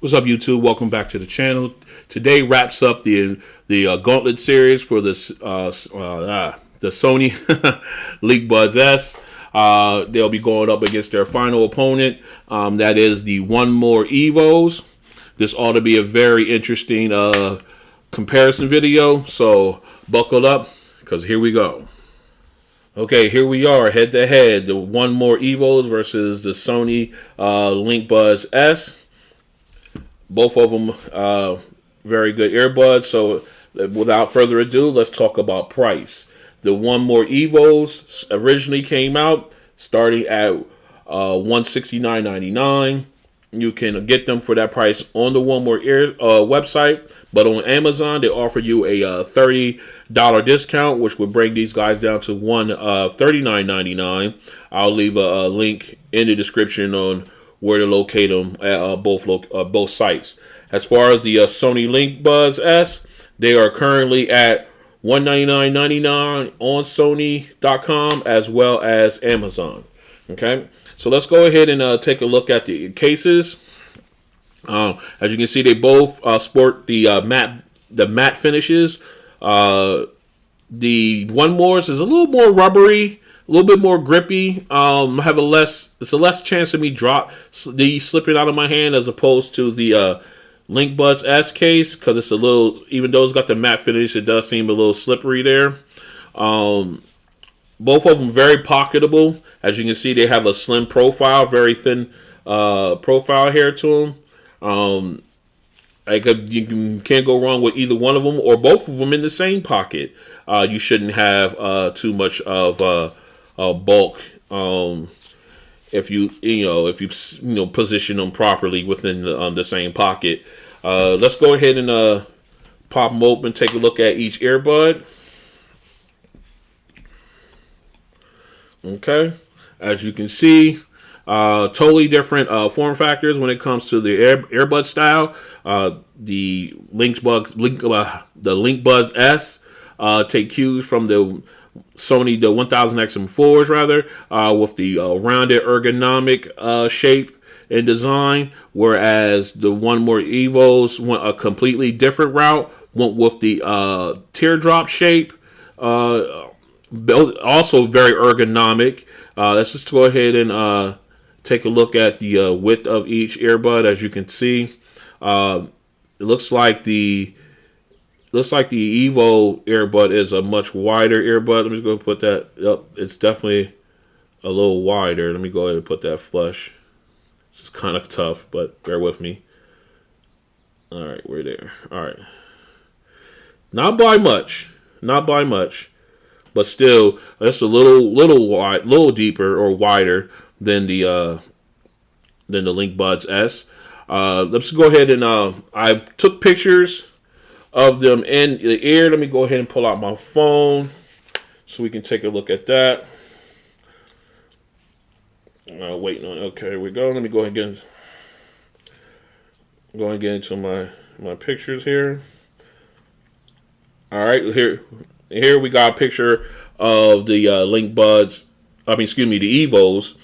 What's up, YouTube? Welcome back to the channel. Today wraps up the Gauntlet Series for the Sony LinkBuds S. They'll be going up against their final opponent. That is the 1MORE Evos. This ought to be a very interesting comparison video. So buckle up, because here we go. Okay, here we are, head to head. The 1MORE Evos versus the Sony LinkBuds S. Both of them very good earbuds. So without further ado, let's talk about price. The 1MORE Evos originally came out starting at $169.99. You can get them for that price on the 1MORE website, but on Amazon they offer you a $30 discount, which would bring these guys down to $139.99. I'll leave a link in the description on where to locate them at both sites. As far as the Sony LinkBuds S, they are currently at $199.99 on Sony.com as well as Amazon. Okay, so let's go ahead and take a look at the cases. As you can see, they both sport the matte finishes. The 1MORE's is a little more rubbery, a little bit more grippy. It's a less chance of me slipping out of my hand as opposed to the LinkBuds S case, because it's a little, even though it's got the matte finish, it does seem a little slippery there. Both of them very pocketable. As you can see, they have a slim profile, very thin profile here to them. You can't go wrong with either one of them or both of them in the same pocket. You shouldn't have too much of bulk if you position them properly within the same pocket. Let's go ahead and pop them open, take a look at each earbud. Okay, as you can see, totally different form factors when it comes to the earbud style. The LinkBuds S take cues from the Sony, the 1000XM4s rather, with the rounded ergonomic shape and design, whereas the 1MORE Evos went a completely different route, went with the teardrop shape, also very ergonomic. Let's just go ahead and take a look at the width of each earbud. As you can see, it looks like the Evo earbud is a much wider earbud. Let me just go put that up. It's definitely a little wider. Let me go ahead and put that flush. This is kind of tough, but bear with me. All right, we're there. All right. Not by much, but still, it's a little deeper or wider than the LinkBuds S. Let's go ahead and I took pictures of them in the ear. Let me go ahead and pull out my phone so we can take a look at that. Waiting on. Okay, here we go. Let me go ahead and get into my pictures here. All right, here we got a picture of the LinkBuds. The Evos.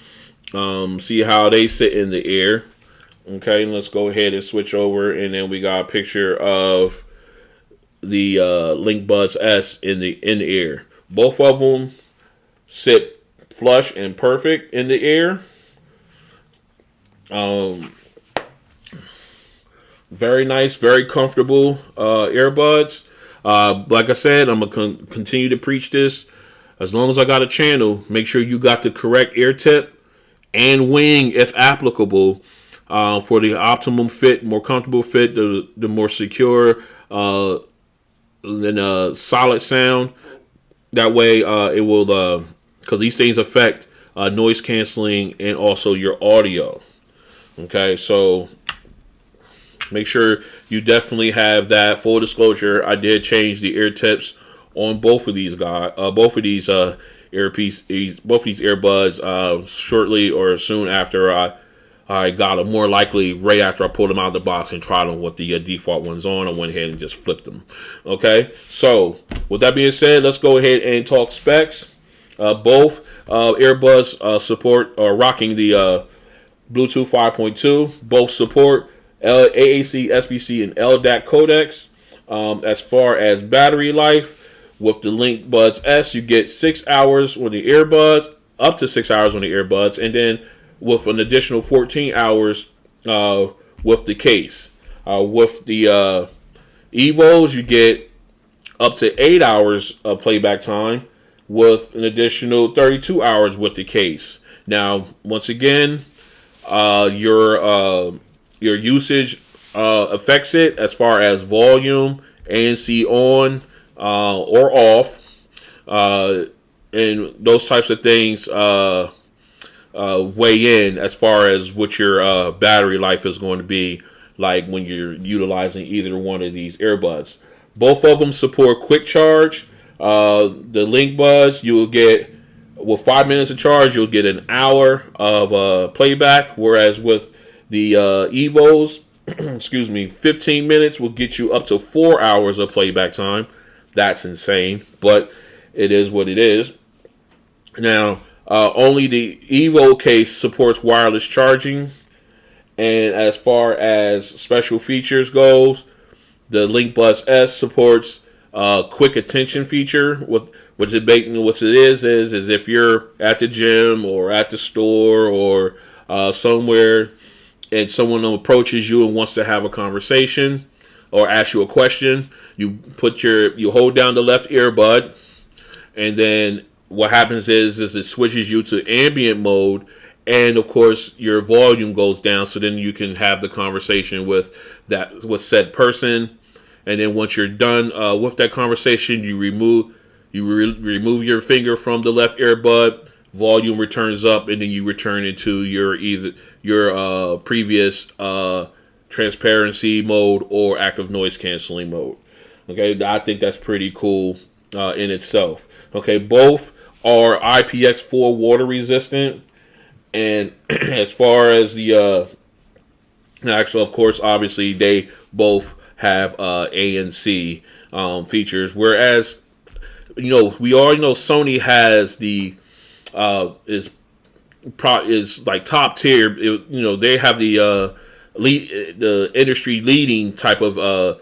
See how they sit in the ear. Okay, let's go ahead and switch over, and then we got a picture of the LinkBuds S in the ear. Both of them sit flush and perfect in the ear. Very nice, very comfortable earbuds. Like I said, I'm gonna continue to preach this. As long as I got a channel, make sure you got the correct ear tip and wing, if applicable, for the optimum fit, more comfortable fit, the more secure, and solid sound. That way, it will, because these things affect noise canceling and also your audio. Okay, so make sure you definitely have that. Full disclosure, I did change the ear tips on both of these earbuds shortly or soon after I got them. More likely right after I pulled them out of the box and tried them with the default ones on. I went ahead and just flipped them. Okay, so with that being said, let's go ahead and talk specs. Both earbuds support rocking the Bluetooth 5.2. Both support AAC, SBC, and LDAC codecs. As far as battery life, with the LinkBuds S, you get 6 hours on the earbuds, up to 6 hours on the earbuds, and then with an additional 14 hours with the case. With the Evos, you get up to 8 hours of playback time with an additional 32 hours with the case. Now, once again, your usage affects it as far as volume, ANC on or off, and those types of things weigh in as far as what your battery life is going to be like when you're utilizing either one of these earbuds. Both of them support quick charge. The LinkBuds, you'll get, with 5 minutes of charge, you'll get an hour of playback, whereas with the Evos, excuse me, 15 minutes will get you up to 4 hours of playback time. That's insane, but it is what it is. Now, only the Evo case supports wireless charging, and as far as special features goes, the LinkBuds S supports quick attention feature. What it is if you're at the gym or at the store or somewhere, and someone approaches you and wants to have a conversation or ask you a question, you hold down the left earbud, and then what happens is it switches you to ambient mode, and of course your volume goes down, so then you can have the conversation with said person. And then once you're done with that conversation, you remove your finger from the left earbud, volume returns up, and then you return into your previous transparency mode or active noise canceling mode. Okay, I think that's pretty cool in itself. Okay, both are IPX4 water resistant, and as far as the actual, of course, obviously they both have ANC features, whereas we all know Sony has the is like top tier. They have the industry leading type of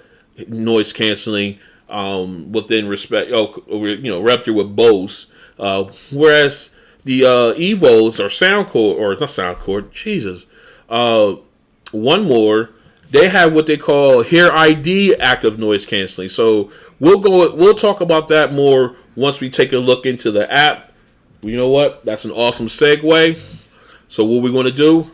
noise canceling within respect. Raptor with Bose, whereas the Evos or not Soundcore. Jesus, 1MORE. They have what they call Hear ID active noise canceling. So we'll talk about that more once we take a look into the app. You know what? That's an awesome segue. So what we're going to do,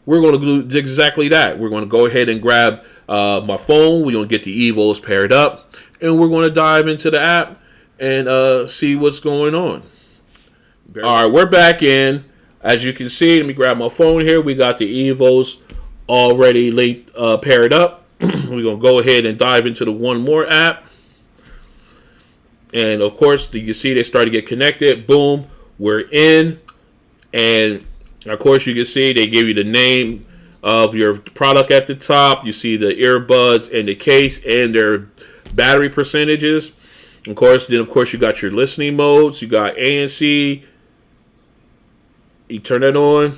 we're going to do exactly that. We're going to go ahead and grab my phone. We're going to get the Evos paired up, and we're going to dive into the app and see what's going on. All right, we're back in. As you can see, let me grab my phone here. We got the Evos already linked, paired up. We're going to go ahead and dive into the 1MORE app. And of course, you see they start to get connected. Boom, we're in. And of course, you can see they give you the name of your product at the top. You see the earbuds and the case and their battery percentages. Of course, then you got your listening modes. You got ANC. You turn that on.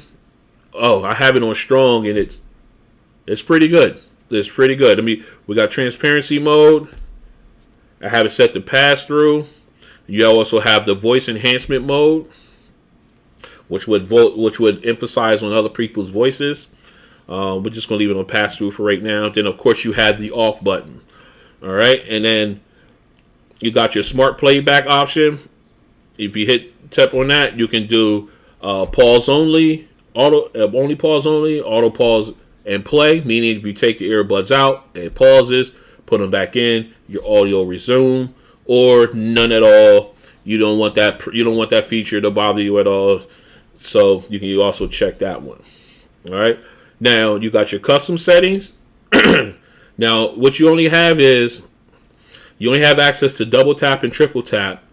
Oh, I have it on strong, and it's pretty good. It's pretty good. We got transparency mode. I have it set to pass through. You also have the voice enhancement mode, which would emphasize on other people's voices. We're just gonna leave it on pass through for right now. Then of course you have the off button. All right, and then you got your smart playback option. If you tap on that, you can do pause only, only pause only, auto pause and play. Meaning if you take the earbuds out and pauses, put them back in, your audio resume, or none at all. You don't want that. You don't want that feature to bother you at all. So you can also check that one. All right. Now you got your custom settings. Now what you only have is access to double tap and triple tap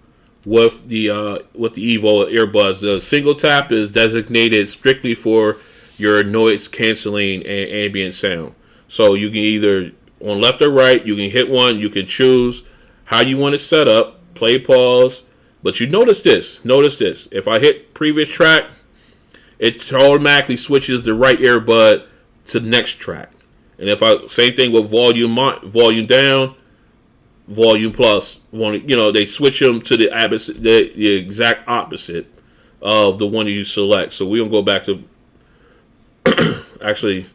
with the Evo earbuds. The single tap is designated strictly for your noise canceling and ambient sound. So you can either on left or right, you can hit one. You can choose how you want it set up, play, pause. But you notice this. If I hit previous track, it automatically switches the right earbud to the next track. And if I same thing with volume down, volume plus, they switch them to the opposite, the exact opposite of the one you select. So we'll go back to actually,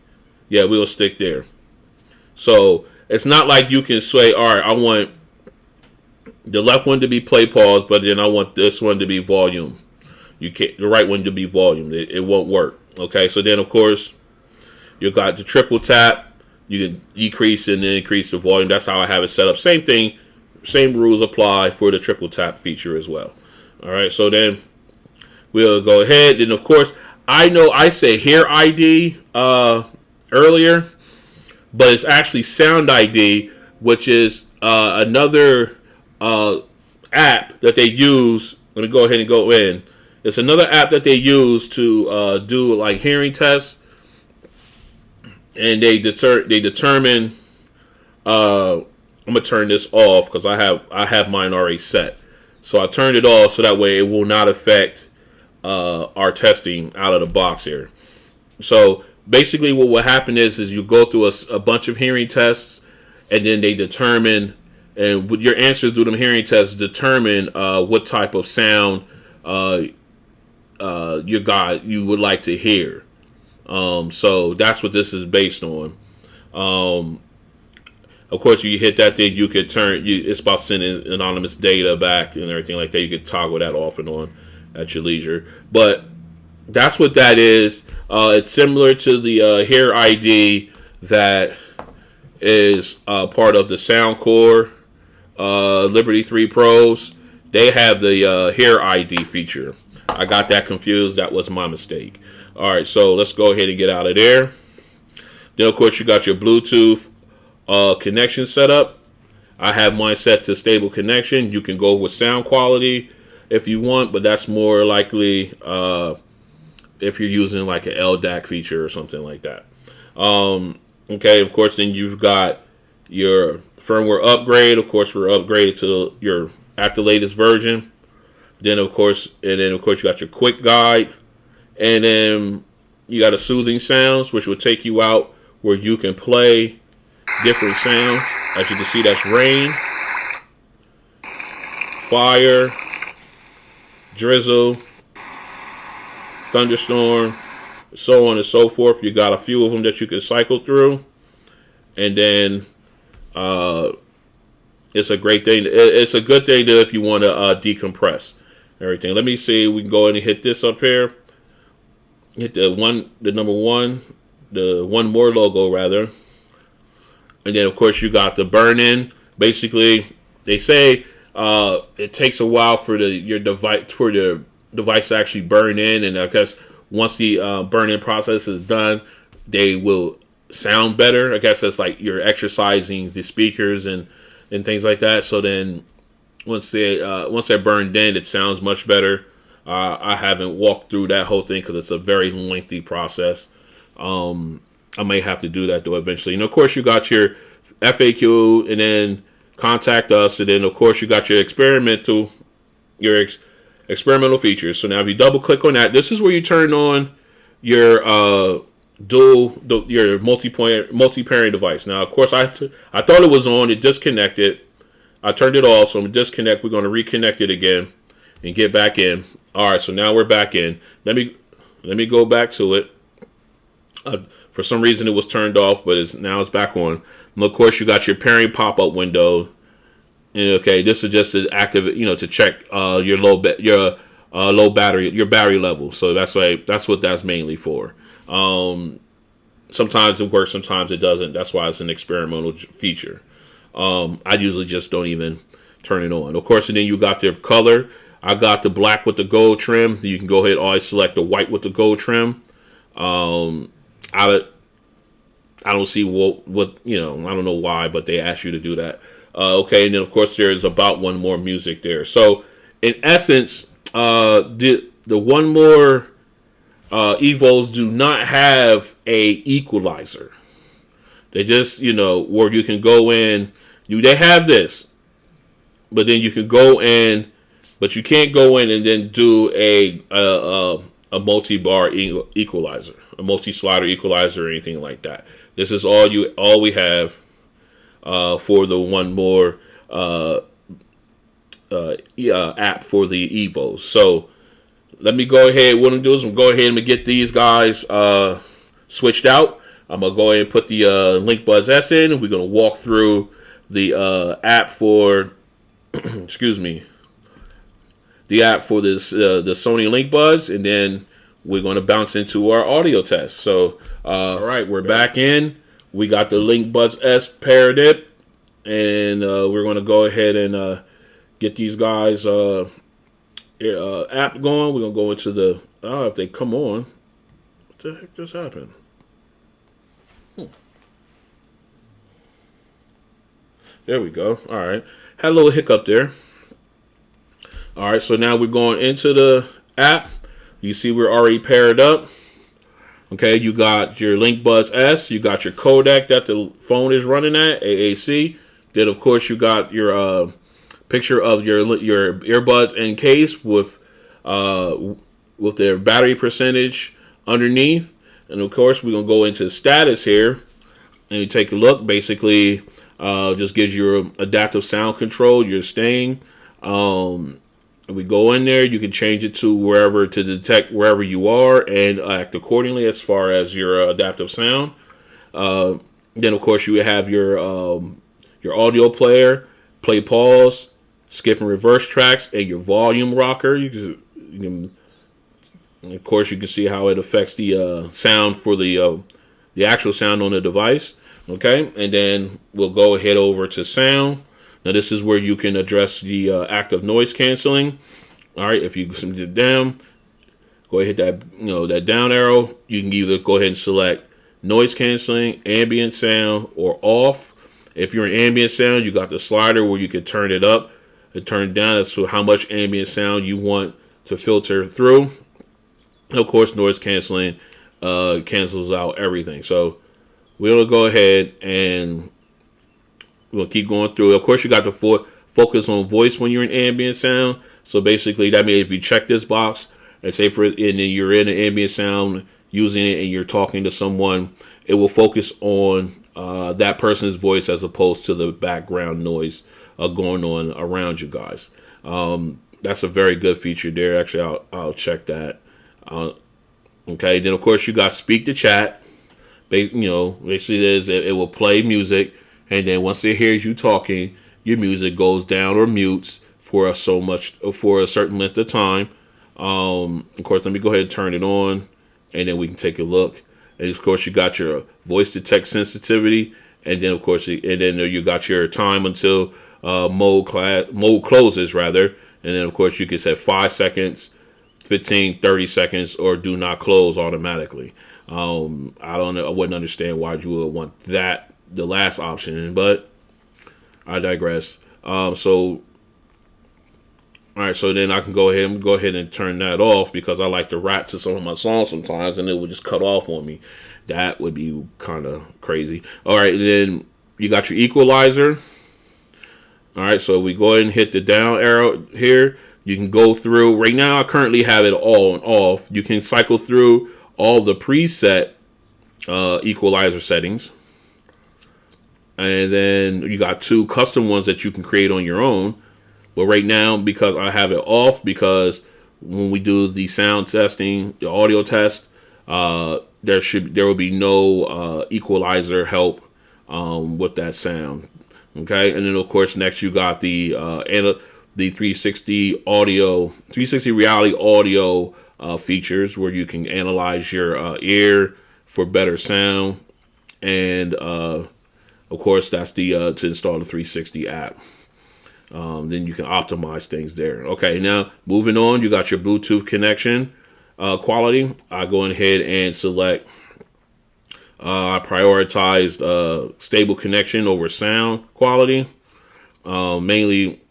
yeah, we'll stick there. So it's not like you can say, all right, I want the left one to be play pause, but then I want this one to be volume. You can't the right one to be volume. It won't work. Okay, so then of course you got the triple tap. You can decrease and increase the volume. That's how I have it set up. Same thing, same rules apply for the triple tap feature as well. All right, so then we'll go ahead. And of course, I know I said Hear ID earlier, but it's actually Sound ID, which is another app that they use. Let me go ahead and go in. It's another app that they use to do like hearing tests, and they determine. I'm gonna turn this off because I have mine already set. So I turned it off so that way it will not affect our testing out of the box here. So basically, what will happen is you go through a bunch of hearing tests, and then they determine, and with your answers through them hearing tests, determine what type of sound you would like to hear. So that's what this is based on. Of course, you hit that thing, you could it's about sending anonymous data back and everything like that. You could toggle that off and on at your leisure. But that's what that is. It's similar to the Hear ID that is part of the Soundcore Liberty 3 Pros. They have the Hear ID feature. I got that confused. That was my mistake. All right, so let's go ahead and get out of there. Then, of course, you got your Bluetooth connection set up. I have mine set to stable connection. You can go with sound quality if you want, but that's more likely if you're using like an LDAC feature or something like that. Okay, of course, then you've got your firmware upgrade. Of course, we're upgraded to at the latest version. Then, of course, you got your quick guide, and then you got a soothing sounds, which will take you out where you can play different sounds. As you can see, that's rain, fire, drizzle, thunderstorm, so on and so forth. You got a few of them that you can cycle through, and then it's a great thing. It's a good thing if you want to decompress everything. Let me see. We can go in and hit this up here. Hit the number one, the 1MORE logo rather. And then, of course, you got the burn-in. Basically, they say it takes a while for the device to actually burn in, and I guess once the burn-in process is done, they will sound better. I guess that's like you're exercising the speakers and things like that. So then, once they're burned in, it sounds much better. I haven't walked through that whole thing because it's a very lengthy process. I may have to do that though eventually. And of course, you got your FAQ, and then contact us, and then of course you got your experimental features. So now, if you double click on that, this is where you turn on your your multi-pairing device. Now, of course, I thought it was on. It disconnected. I turned it off, so I'm gonna disconnect. We're gonna reconnect it again and get back in. All right, so now we're back in. Let me go back to it. For some reason, it was turned off, but now it's back on. And of course, you got your pairing pop-up window. And okay, this is just to activate, to check your low battery, your battery level. So that's what that's mainly for. Sometimes it works, sometimes it doesn't. That's why it's an experimental feature. I usually just don't even turn it on. Of course, and then you got the color. I got the black with the gold trim. You can go ahead and always select the white with the gold trim. I don't see what I don't know why, but they ask you to do that. Okay, and then of course there's about 1MORE music there. So in essence, the 1MORE Evos do not have a equalizer. They just where you can go in. They have this, but then you can go in, but you can't go in and then do a multi-bar equalizer, a multi-slider equalizer, or anything like that. This is all we have for the One More app for the Evo. So let me go ahead. What I'm gonna do is I'm gonna go ahead and get these guys switched out. I'm gonna go ahead and put the LinkBuds S in. We're gonna walk through the app for excuse me, the app for this the Sony LinkBuds, and then we're gonna bounce into our audio test. So all right, we're back in. We got the LinkBuds S paired up, and we're gonna go ahead and get these guys app going. We're gonna go into the if they come on. What the heck just happened? There we go. All right. Had a little hiccup there. All right. So now we're going into the app. You see we're already paired up. Okay. You got your LinkBuds S. You got your codec that the phone is running at, AAC. Then, of course, you got your picture of your earbuds in case with their battery percentage underneath. And, of course, we're going to go into status here. And you take a look. Basically, just gives you adaptive sound control. You're staying. We go in there. You can change it to wherever to detect wherever you are and act accordingly as far as your adaptive sound. Then, of course, you have your audio player, play, pause, skip and reverse tracks, and your volume rocker. You can of course, you can see how it affects the sound for the actual sound on the device. Okay, and then we'll go ahead over to sound. Now this is where you can address the active noise canceling. All right, if you send it down, go ahead, hit that that down arrow. You can either go ahead and select noise canceling, ambient sound, or off. If you're in ambient sound, you got the slider where you can turn it up and turn it down as to how much ambient sound you want to filter through. And of course, noise canceling cancels out everything. So we'll go ahead and we'll keep going through. Of course, you got the focus on voice when you're in ambient sound. So basically, that means if you check this box and say you're in an ambient sound using it and you're talking to someone, it will focus on that person's voice as opposed to the background noise going on around you guys. That's a very good feature there. Actually, I'll check that. Okay, then of course you got speak to chat. Basically it will play music, and then once it hears you talking, your music goes down or mutes for a certain length of time. Of course, let me go ahead and turn it on, and then we can take a look. And of course, you got your voice to text sensitivity, and then of course, you got your time until mode closes rather, and then of course you can set 5 seconds, 15, 30 seconds, or do not close automatically. I don't know. I wouldn't understand why you would want the last option, but I digress. So then I can go ahead and turn that off because I like to rap to some of my songs sometimes, and it would just cut off on me. That would be kind of crazy. All right, and then you got your equalizer. All right, so we go ahead and hit the down arrow here. You can go through. Right now, I currently have it all on off. You can cycle through all the preset equalizer settings. And then you got 2 custom ones that you can create on your own. But right now, because I have it off, because when we do the sound testing, the audio test, there will be no equalizer help with that sound. Okay, and then of course next you got the 360 reality audio features where you can analyze your ear for better sound, and of course that's to install the 360 app. Then you can optimize things there. Okay, now moving on, you got your Bluetooth connection quality. I go ahead and select. I prioritized stable connection over sound quality, mainly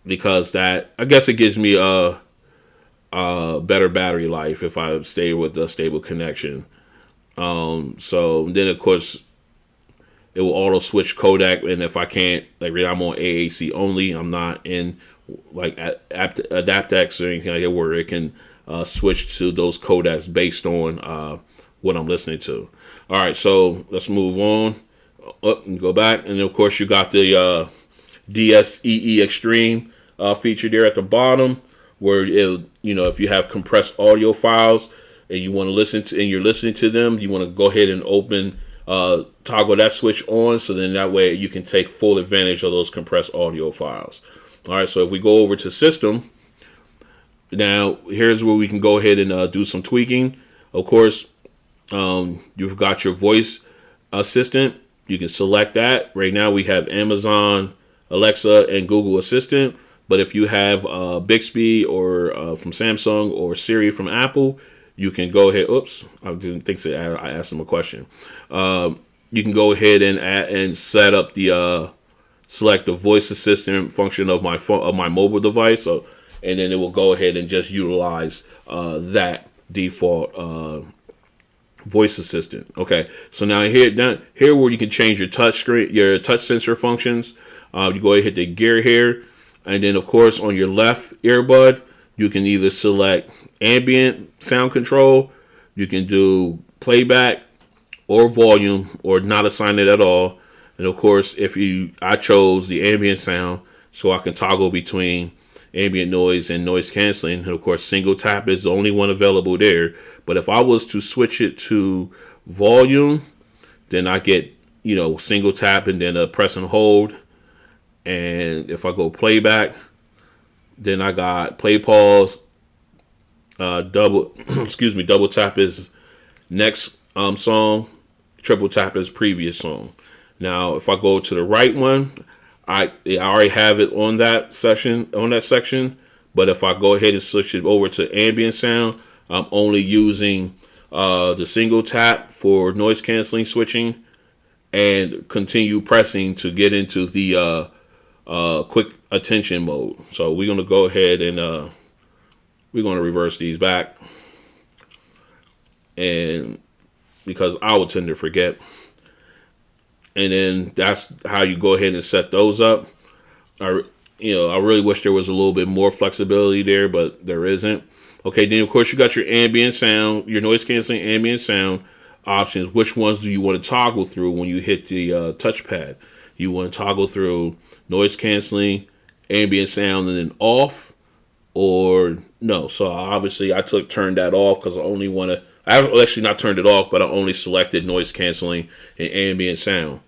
because that, I guess, it gives me a better battery life if I stay with a stable connection. So then of course it will auto switch codec, and if I can't, like I'm on AAC only, I'm not in like Adaptex or anything like that where it can switch to those codecs based on what I'm listening to. All right, so let's move on up and go back. And then, of course, you got the DSEE Extreme feature there at the bottom, where if you have compressed audio files and you want to listen to, and you're listening to them, you want to go ahead and open toggle that switch on, so then that way you can take full advantage of those compressed audio files. All right, so if we go over to system, now here's where we can go ahead and do some tweaking. Of course, you've got your voice assistant. You can select that. Right now we have Amazon, Alexa, and Google Assistant. But if you have Bixby or from Samsung, or Siri from Apple, you can go ahead. Oops, I didn't think so. I asked them a question. You can go ahead and set up the select the voice assistant function of my phone, of my mobile device. So, and then it will go ahead and just utilize that default voice assistant. Okay, so now here where you can change your touch screen, your touch sensor functions. You go ahead and hit the gear here, and then of course on your left earbud, you can either select ambient sound control, you can do playback or volume, or not assign it at all. And of course, I chose the ambient sound, so I can toggle between ambient noise and noise canceling. And of course, single tap is the only one available there. But if I was to switch it to volume, then I get, single tap and then a press and hold. And if I go playback, then I got play pause, double tap is next song, triple tap is previous song. Now, if I go to the right one, I already have it on that section. But if I go ahead and switch it over to ambient sound, I'm only using the single tap for noise canceling switching, and continue pressing to get into the quick attention mode. So we're going to go ahead and we're going to reverse these back, and because I would tend to forget. And then that's how you go ahead and set those up. I really wish there was a little bit more flexibility there, but there isn't. Okay, then of course you got your ambient sound, your noise canceling ambient sound options. Which ones do you want to toggle through when you hit the touchpad? You want to toggle through noise canceling, ambient sound, and then off, or no? So obviously I turned that off because I only want to. I actually not turned it off, but I only selected noise canceling and ambient sound.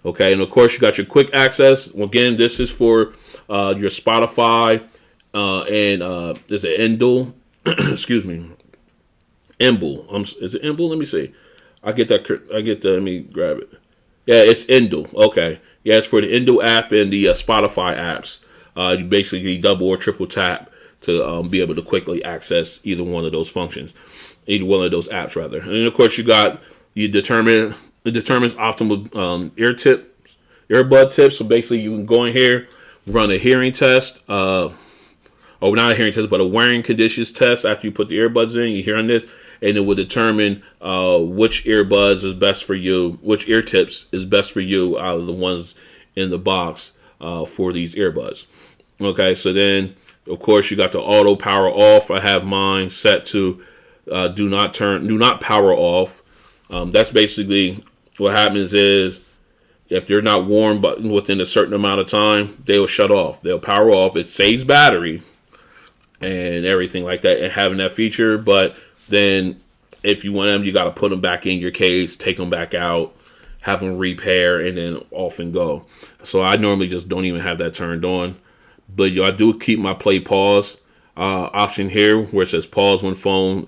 Okay, and of course you got your quick access. Again, this is for your Spotify and there's an Endel. Excuse me, Emble. Is it Emble? Let me see. I get that. Let me grab it. Yeah, it's Endel. Okay. Yeah, it's for the Endel app and the Spotify apps. You basically double or triple tap to be able to quickly access either one of those functions, either one of those apps rather. And then of course it determines optimal earbud tips. So basically you can go in here, run a hearing test, or not a hearing test, but a wearing conditions test after you put the earbuds in. You hearing this, and it will determine which earbuds is best for you, which ear tips is best for you out of the ones in the box for these earbuds. Okay, so then of course you got the auto power off. I have mine set to do not power off. That's basically what happens is if they're not warm but within a certain amount of time, they will shut off. They'll power off. It saves battery and everything like that, and having that feature. But then if you want them, you got to put them back in your case, take them back out, have them repair, and then off and go. So I normally just don't even have that turned on. But I do keep my play pause option here, where it says pause when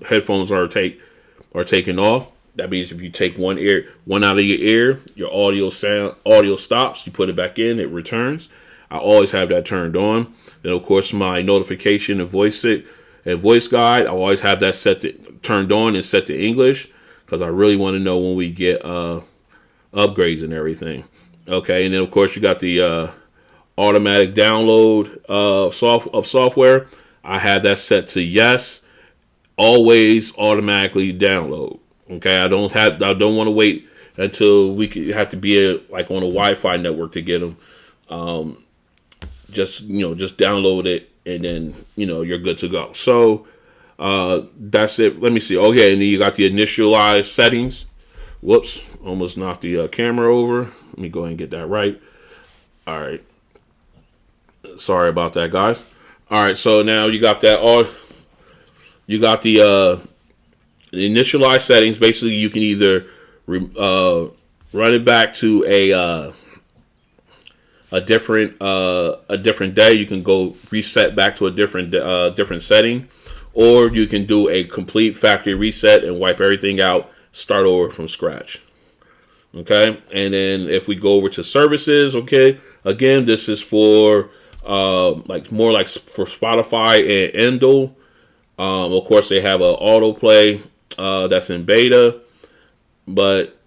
headphones are taken off. That means if you take one out of your ear, your audio stops. You put it back in, it returns. I always have that turned on. Then of course my notification and voice guide, I always have that turned on and set to English, because I really want to know when we get upgrades and everything. Okay, and then of course you got the automatic download of software. I have that set to yes, always automatically download. Okay, I don't want to wait until have to be like on a Wi-Fi network to get them. Just download it, and then you're good to go. So That's it. Let me see. Oh yeah, and then you got the initialized settings. Whoops, almost knocked the camera over. Let me go ahead and get that right. All right. Sorry about that, guys. All right, so now you got that all. You got the initialized settings. Basically, you can either run it back to a different day. You can go reset back to a different setting, or you can do a complete factory reset and wipe everything out, start over from scratch. Okay, and then if we go over to services, okay, again, this is for more like for Spotify and Endel. Of course, they have an autoplay that's in beta, but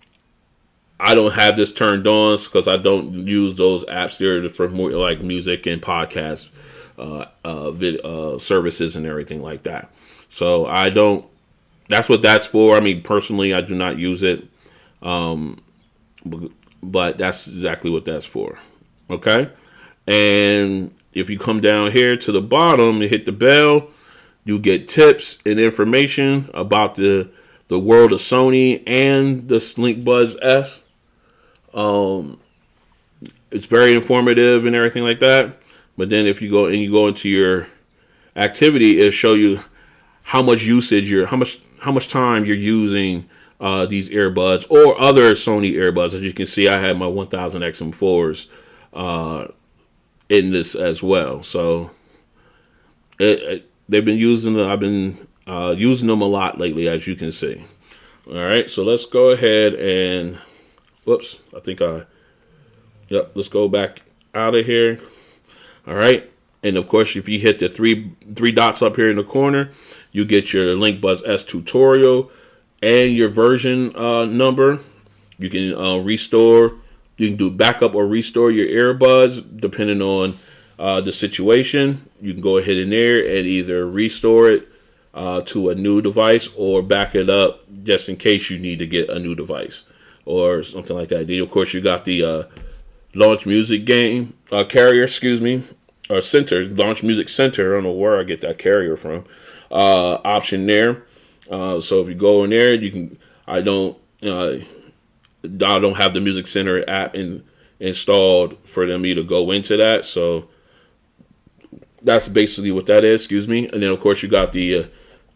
I don't have this turned on because I don't use those apps there for more like music and podcast services and everything like that. So I don't. That's what that's for. I mean, personally, I do not use it, but that's exactly what that's for. Okay, and if you come down here to the bottom and hit the bell, you get tips and information about the world of Sony and the LinkBuds S. It's very informative and everything like that. But then if you go into your activity, it'll show you how much usage how much time you're using these earbuds or other Sony earbuds. As you can see, I have my 1000 XM4s in this as well. So they've been using them. I've been using them a lot lately, as you can see. All right, so let's go ahead and whoops, let's go back out of here. All right, and of course, if you hit the three dots up here in the corner, you get your LinkBuds S tutorial and your version number. You can restore. You can do backup or restore your earbuds depending on the situation. You can go ahead in there and either restore it to a new device or back it up just in case you need to get a new device or something like that. Then, of course, you got the Launch Music game carrier, or center, Launch Music Center. I don't know where I get that carrier from. Option there. So if you go in there, you can. I don't have the Music Center app installed for me to go into that. So that's basically what that is. And then of course you got the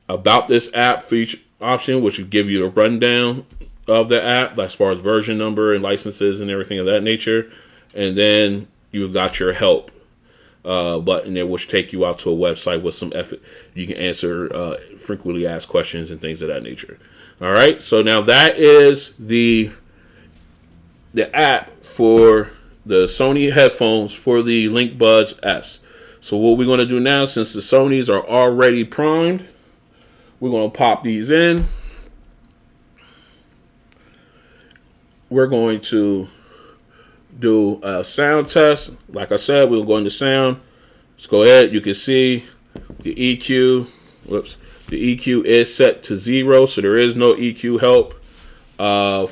about this app feature option, which will give you a rundown of the app as far as version number and licenses and everything of that nature. And then you've got your help button there, which take you out to a website with some effort. You can answer frequently asked questions and things of that nature. All right, so now that is the app for the Sony headphones for the LinkBuds S. So what we're going to do now, since the Sonys are already primed, we're going to pop these in. We're going to do a sound test. Like I said, we'll go into sound. Let's go ahead. You can see the EQ. The EQ is set to 0, so there is no EQ help I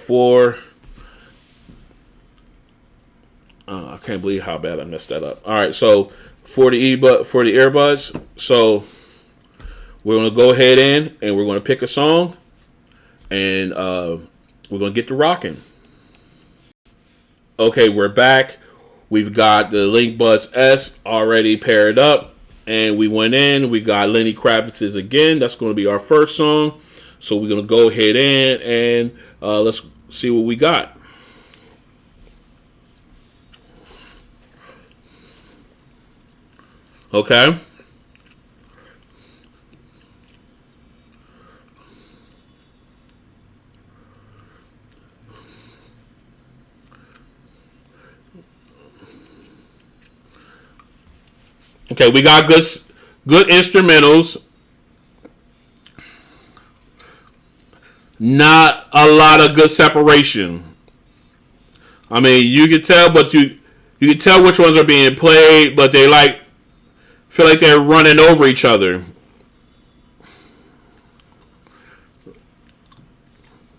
can't believe how bad I messed that up. All right, so for the earbuds, so we're gonna go ahead and we're gonna pick a song, and we're gonna get to rocking. Okay, we're back. We've got the LinkBuds S already paired up, and we went in. We got Lenny Kravitz's Again. That's going to be our first song. So we're going to go ahead and let's see what we got. Okay. Okay, we got good instrumentals. Not a lot of good separation. I mean, you can tell, but you can tell which ones are being played, but they feel like they're running over each other.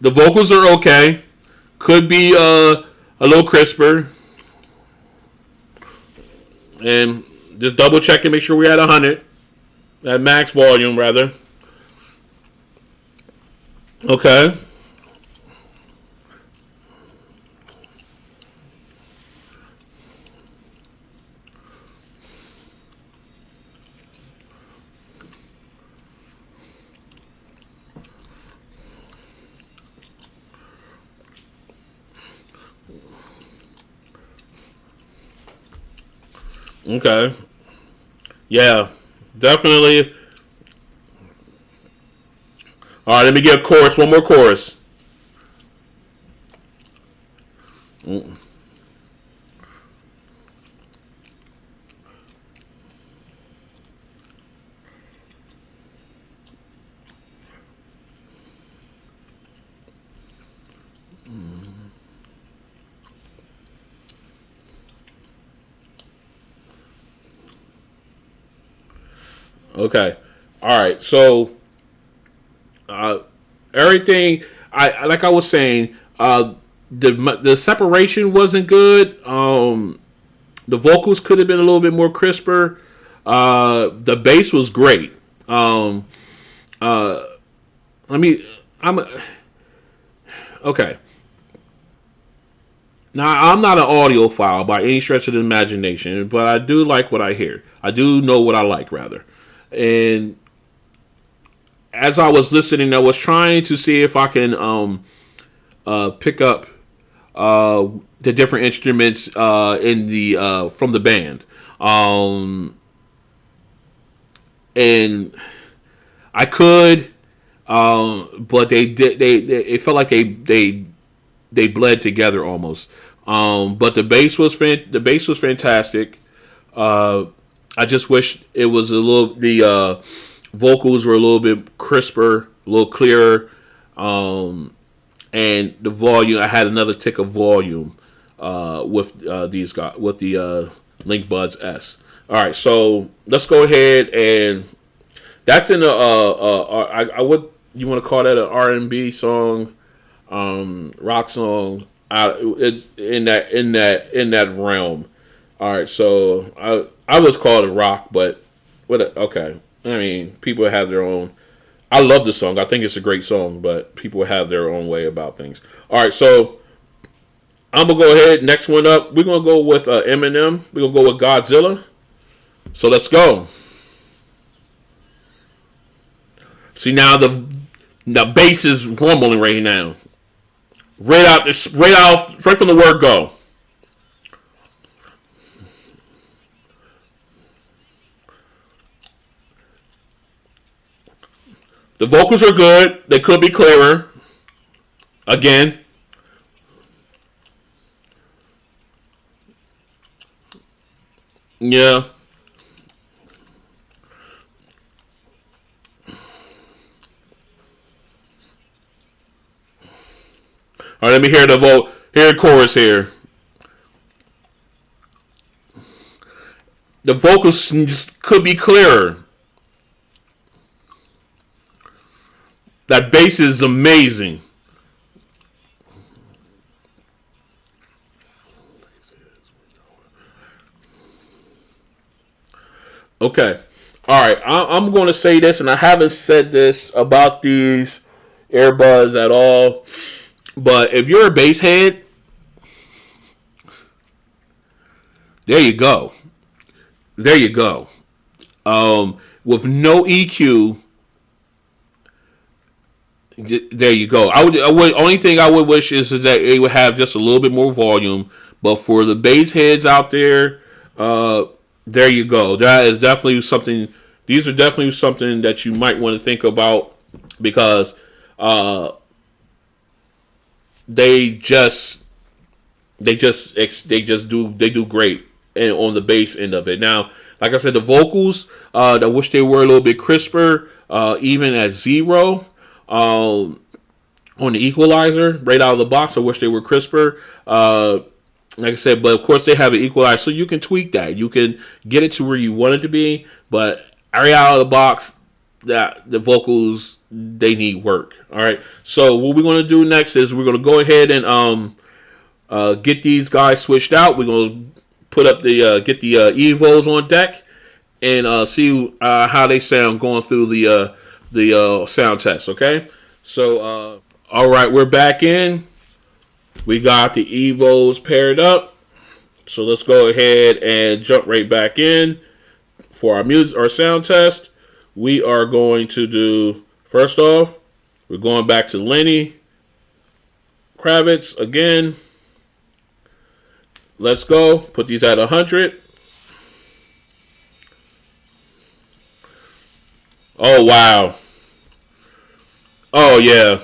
The vocals are okay. Could be a little crisper. And just double check and make sure we're at 100. At max volume, rather. Okay. Okay. Yeah. Definitely. All right. Let me get a chorus. One more chorus. Okay. All right. So uh, everything like I was saying, the separation wasn't good. The vocals could have been a little bit more crisper. The bass was great. Um, uh, let me. I'm okay. Now I'm not an audiophile by any stretch of the imagination, but I do like what I hear. I do know what I like rather, and as I was listening, I was trying to see if I can pick up the different instruments in the from the band, um, and I could, but they did. It felt like they bled together almost. But the bass was fantastic. Uh, I just wish it was a little the vocals were a little bit crisper, a little clearer, and the volume. I had another tick of volume with these guys with the LinkBuds S. All right, so let's go ahead and that's in I would you want to call that an R&B song, rock song. It's in that realm. All right, so I was called a rock, but okay. I mean, people have their own. I love the song. I think it's a great song, but people have their own way about things. All right, so I'm gonna go ahead. Next one up, we're gonna go with Eminem. We're gonna go with Godzilla. So let's go. See now the bass is rumbling right now. Right from the word go. The vocals are good. They could be clearer. Again. Yeah. All right, let me hear the vote. Hear the chorus here. The vocals just could be clearer. That bass is amazing. Okay. All right. I'm going to say this, and I haven't said this about these earbuds at all. But if you're a bass head, there you go. There you go. With no EQ, there you go. I would. Only thing I would wish is that it would have just a little bit more volume. But for the bass heads out there, uh, there you go. That is definitely something. These are definitely something that you might want to think about because uh, they just they do great and on the bass end of it. Now, like I said, the vocals, I wish they were a little bit crisper, even at zero. Um, on the equalizer right out of the box, I wish they were crisper. Like I said, but of course they have an equalizer, so you can tweak that. You can get it to where you want it to be, but right out of the box, that the vocals they need work. All right. So what we're gonna do next is we're gonna go ahead and get these guys switched out. We're gonna put up the get the Evos on deck and see how they sound going through the sound test. Okay. All right, we're back in. We got the Evos paired up. So let's go ahead and jump right back in for our sound test. We are going to do, first off, we're going back to Lenny Kravitz again. Let's go. Put these at 100. Oh, wow. Oh, yeah.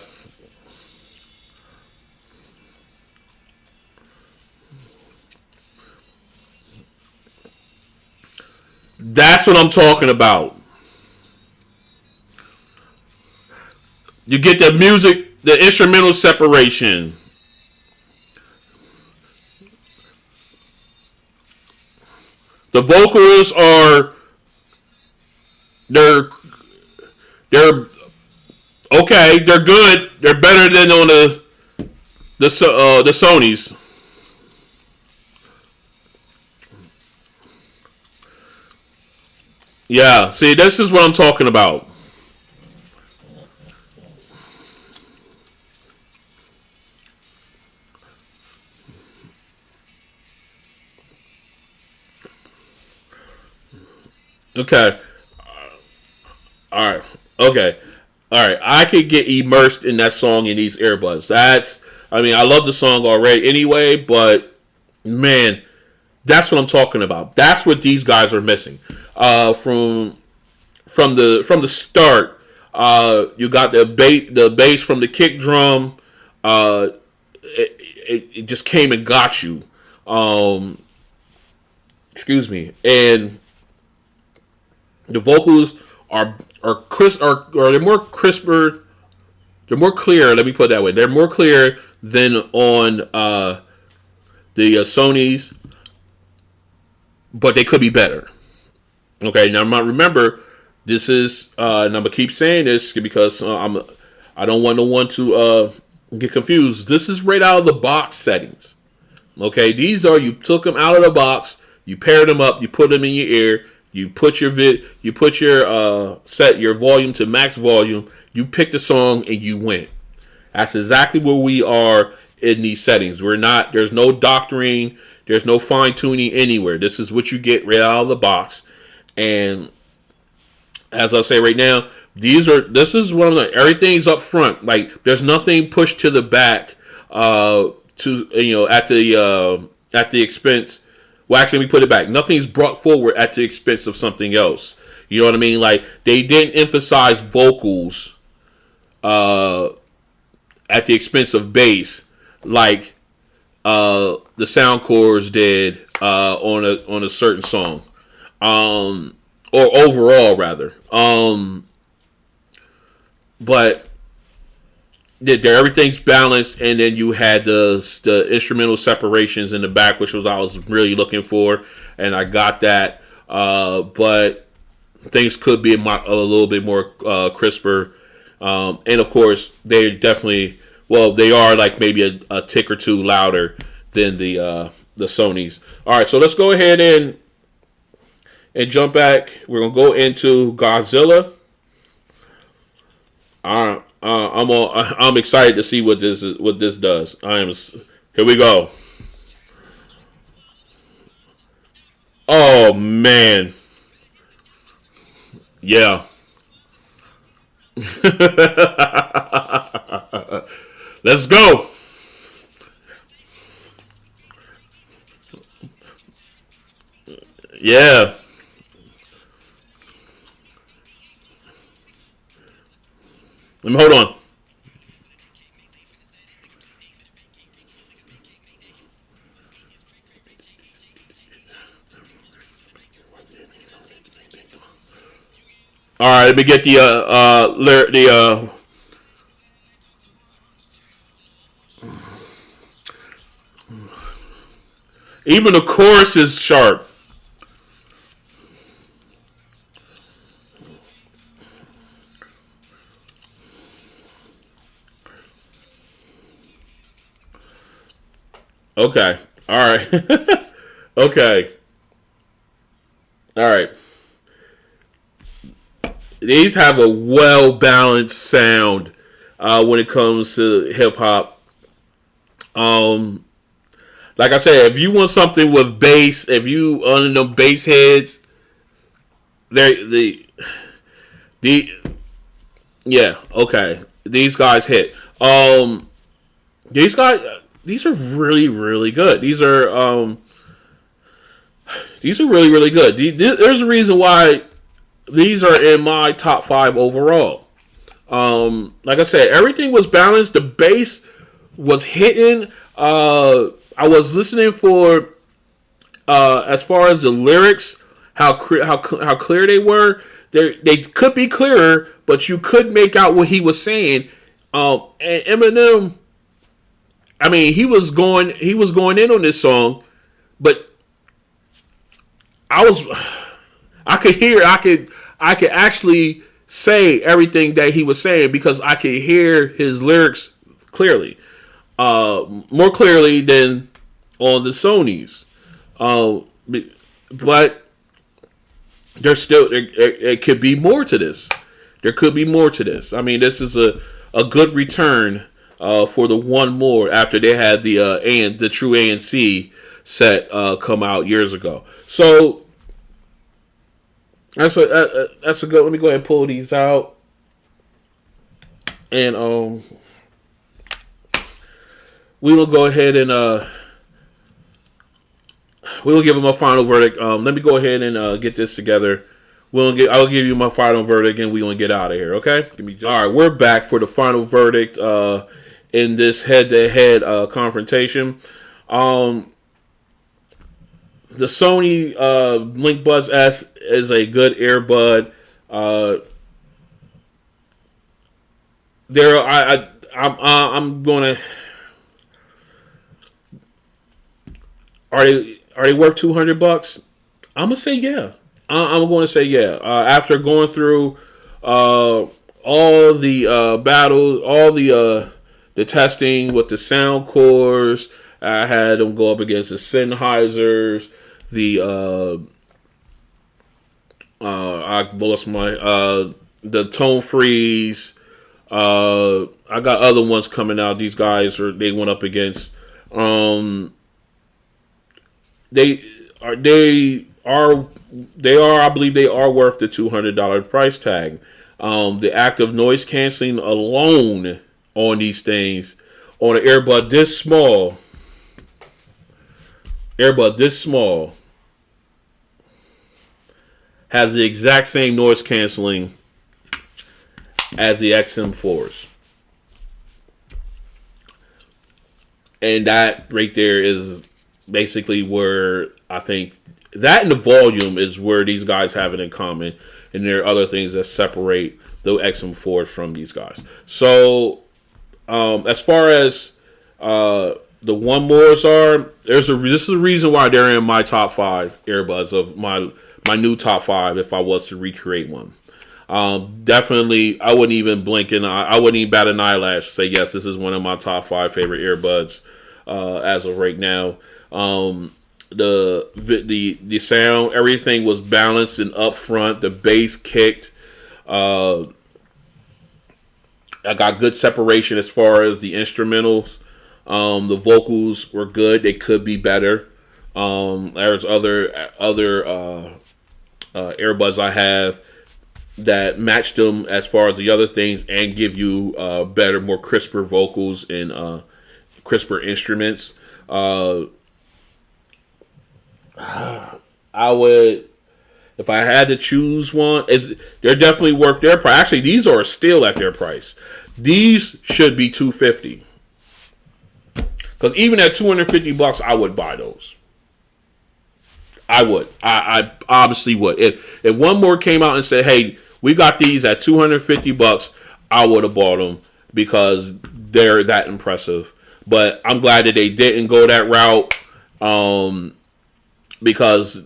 That's what I'm talking about. You get the music, the instrumental separation. The vocals are they're they're okay. They're good. They're better than on the Sonys. Yeah. See, this is what I'm talking about. Okay. All right. Okay. All right. I could get immersed in that song in these earbuds. I mean, I love the song already anyway, but man, that's what I'm talking about. That's what these guys are missing. From the start, you got the bass from the kick drum. Uh, it just came and got you. Um, excuse me, and the vocals are crisp are they're more crisper. They're more clear. Let me put it that way. They're more clear than on the Sony's, but they could be better. Okay, now remember, this is and I'm gonna keep saying this because I don't want no one to get confused. This is right out of the box settings. Okay, these are, you took them out of the box, you paired them up, you put them in your ear, you put your set your volume to max volume, you pick the song and you went. That's exactly where we are in these settings. We're not, there's no doctoring, there's no fine tuning anywhere. This is what you get right out of the box. And as I say right now, this is one of the, everything's up front. Like there's nothing pushed to the back to at the expense. Well, actually, let me put it back. Nothing's brought forward at the expense of something else. You know what I mean? Like they didn't emphasize vocals at the expense of bass, like the sound cores did on a certain song, or overall rather. But everything's balanced, and then you had the instrumental separations in the back, which was I was really looking for, and I got that. But things could be a little bit more crisper, and of course they definitely, well, they are like maybe a tick or two louder than the Sonys. All right, so let's go ahead and jump back. We're gonna go into Godzilla. I'm excited to see what this does. Here we go. Oh man, yeah. Let's go. Yeah. Let me hold on. All right, let me get even the chorus is sharp. Okay. All right. Okay. All right. These have a well balanced sound. when it comes to hip hop. Like I said, if you want something with bass, if you on the bass heads, the yeah, okay, these guys hit. These guys, these are really really good. These are really really good. There's a reason why these are in my top 5 overall. Like I said, everything was balanced. The bass was hitting. I was listening for as far as the lyrics, how clear they were. They could be clearer, but you could make out what he was saying. And Eminem, I mean, he was going in on this song, but I could hear, I could actually say everything that he was saying because I could hear his lyrics clearly, more clearly than on the Sonys. But there's still it could be more to this. There could be more to this. I mean, this is a good return for the One More after they had the true ANC set come out years ago. So that's a good. Let me go ahead and pull these out, and we will go ahead and we will give them a final verdict. Let me go ahead and get this together. I'll give you my final verdict, and we gonna get out of here. Okay? All right, we're back for the final verdict in this head-to-head confrontation. The Sony LinkBuds S is a good earbud. I'm gonna. Are they worth $200? I'm gonna say yeah. I'm going to say yeah. After going through all the battles, all the testing with the sound cores, I had them go up against the Sennheisers, I lost my the Tone Freeze. I got other ones coming out. These guys they went up against. They are. I believe they are worth the $200 price tag. The active noise canceling alone on these things, on an earbud this small, has the exact same noise canceling as the XM4s. And that right there is basically where I think that and the volume is where these guys have it in common. And there are other things that separate the XM4s from these guys. So, as far as the One Mores are, this is the reason why they're in my top 5 earbuds of my new top 5 if I was to recreate one. Definitely, I wouldn't even blink an eye. I wouldn't even bat an eyelash to say yes, this is one of my top 5 favorite earbuds as of right now. The sound, everything was balanced and up front. The bass kicked. I got good separation as far as the instrumentals. The vocals were good. They could be better. There's other earbuds I have that match them as far as the other things and give you better, more crisper vocals and crisper instruments. I would, if I had to choose one, they're definitely worth their price. Actually, these are still at their price. These should be $250. Because even at $250, I would buy those. I would. I obviously would. If One More came out and said, "Hey, we got these at $250," I would have bought them because they're that impressive. But I'm glad that they didn't go that route. Because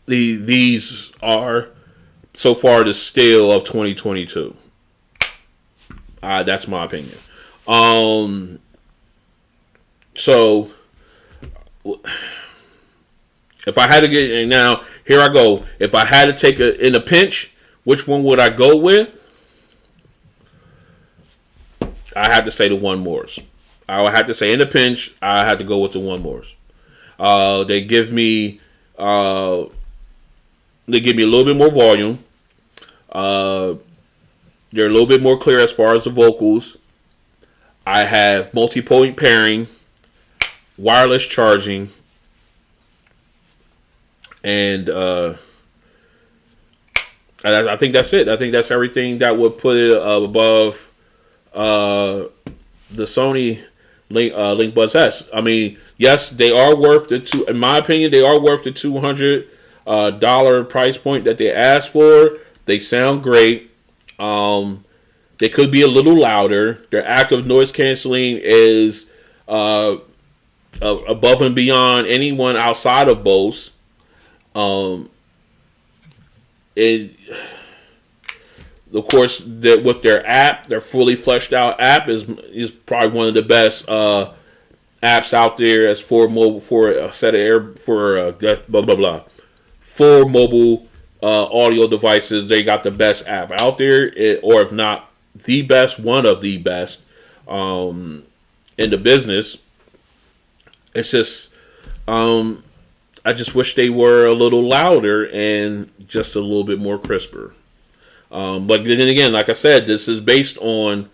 these are so far the steal of 2022. That's my opinion. So if I had to get, and now here I go. If I had to take in a pinch, which one would I go with? I had to say the 1MOREs. I would have to say in the pinch, I had to go with the 1MOREs. They give me a little bit more volume. They're a little bit more clear as far as the vocals. I have multi-point pairing, wireless charging, and I think that's it. I think that's everything that would put it above the Sony LinkBuds S. I mean, yes, they are worth in my opinion, they are worth the $200 price point that they asked for. They sound great. They could be a little louder. Their active noise canceling is above and beyond anyone outside of Bose. Of course, with their app, their fully fleshed out app is probably one of the best apps out there as for mobile, for a set of blah blah blah, for mobile audio devices. They got the best app out there, or if not the best, one of the best in the business. It's just I just wish they were a little louder and just a little bit more crisper. But then again, like I said, this is based on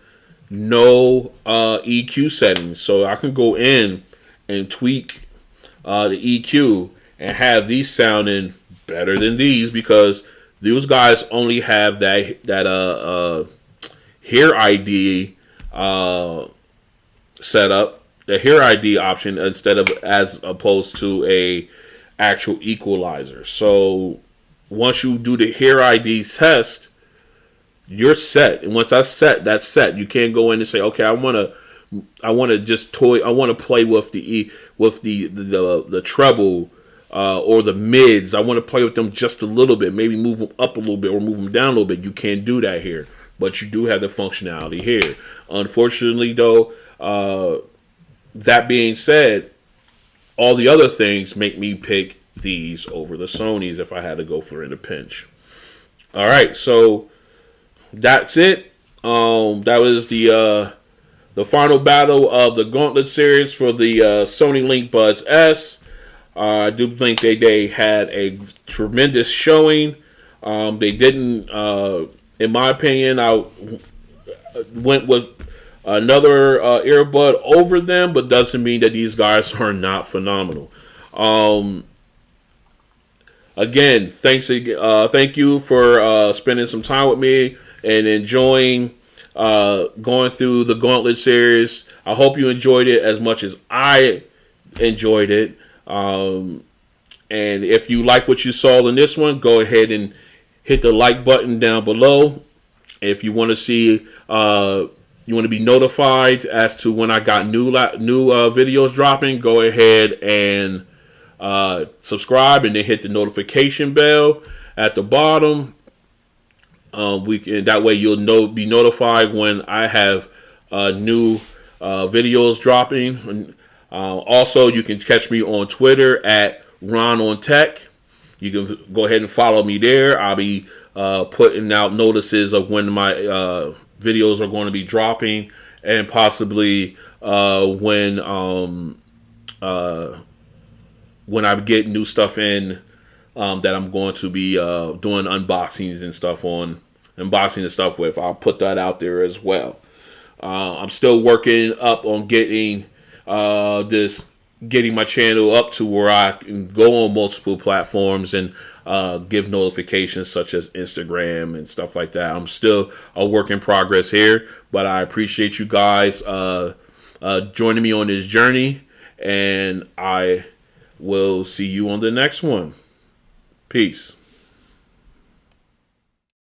no EQ settings, so I can go in and tweak the EQ and have these sounding better than these, because those guys only have that Hear ID setup, the Hear ID option, instead of as opposed to a actual equalizer. So once you do the Hear ID test, you're set. And once that's set. You can't go in and say, okay, I want to just I want to play with the treble or the mids. I want to play with them just a little bit, maybe move them up a little bit or move them down a little bit. You can't do that here, but you do have the functionality here. Unfortunately, though, that being said, all the other things make me pick these over the Sonys if I had to go for it in a pinch. All right, so that's it. That was the final battle of the Gauntlet Series for the Sony LinkBuds S. I do think they had a tremendous showing. They didn't, in my opinion, I went with another earbud over them, but doesn't mean that these guys are not phenomenal. Again, thank you for spending some time with me and enjoying going through the Gauntlet Series. I hope you enjoyed it as much as I enjoyed it. And if you like what you saw in this one, go ahead and hit the like button down below. If you want to see, you want to be notified as to when I got new videos dropping, go ahead and subscribe and then hit the notification bell at the bottom. That way you'll be notified when I have new videos dropping. Also, you can catch me on Twitter at RonOnTech. You can go ahead and follow me there. I'll be putting out notices of when my videos are going to be dropping, and possibly when I get new stuff in that I'm going to be doing unboxings and stuff with. I'll put that out there as well. I'm still working up on getting my channel up to where I can go on multiple platforms and give notifications such as Instagram and stuff like that. I'm still a work in progress here, but I appreciate you guys joining me on this journey, and I will see you on the next one. Peace.